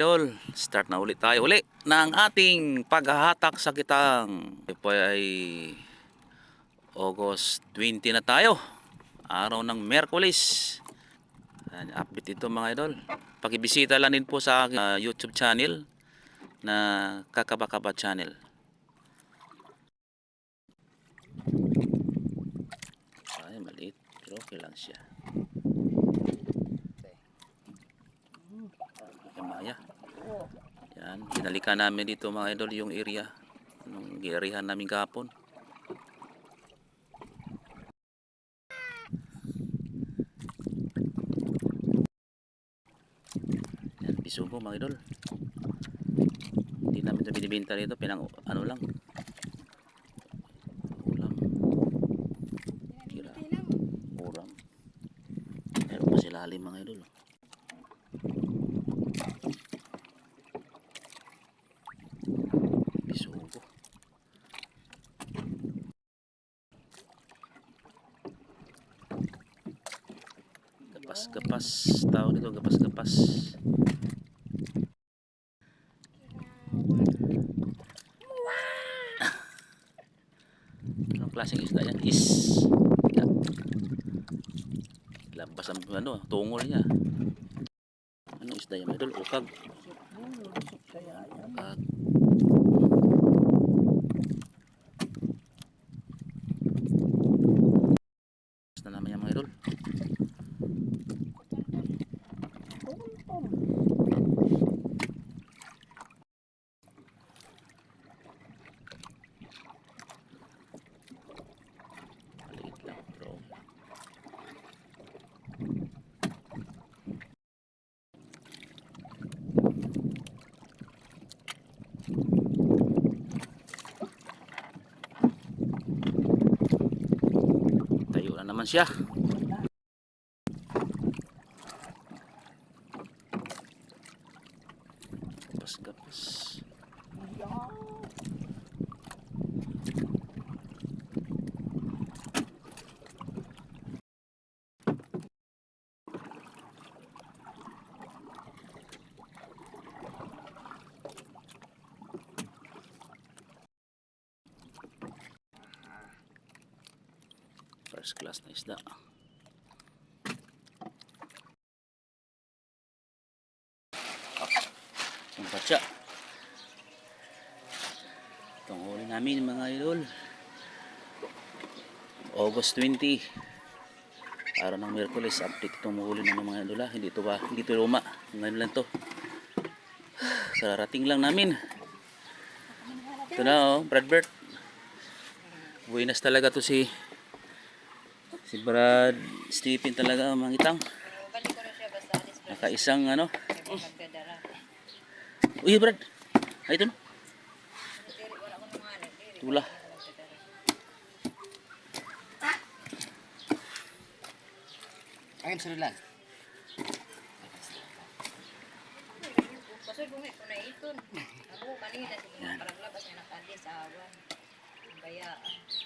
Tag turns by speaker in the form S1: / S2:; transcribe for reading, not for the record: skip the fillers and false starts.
S1: Idol, start na ulit tayo uli ng ating paghahatak sa kitang. Ito po ay August 20 na tayo, araw ng Miyerkules. Update ito mga idol. Pakibisita lang din po sa aking YouTube channel na Kakaba Channel. Ay, maliit pero okay lang siya. Maya. Yan, hinalikan namin dito mga idol yung area nung gi-areahan namin kahapon. Yan, bisugo mga idol. Hindi namin ito binibenta dito, pinang ano lang. Ulam. Tira. Ulam. Meron pa sila halim mga idol. Bisugo. Gapas-gapas. Tawag dito, gapas-gapas. Anong klaseng isda yan? Labas ang ano, tungol niya. Anong isda yan? Idol, ukag. Ukag. Na naman yan mga idol. Maliit lang bro. Tayo na naman siya. Gapas-gapas. First class na isda. Ang patsa. Itong huli namin mga idol. August 20. Araw ng Miyerkules. Update itong huli ng mga idol. Hindi ito luma. Ngayon lang to. Kararating lang namin. Ito na oh, Bradbert. Buenas talaga to si Brad Stephen talaga mga itang. Nakaisang ano. Uy Brad. Ay ito no. Tula.
S2: Ayun surulan.
S3: Pasal bumi ko na iton. Ako kanina sige paraglabas na nakadi sa awan. Bayaan.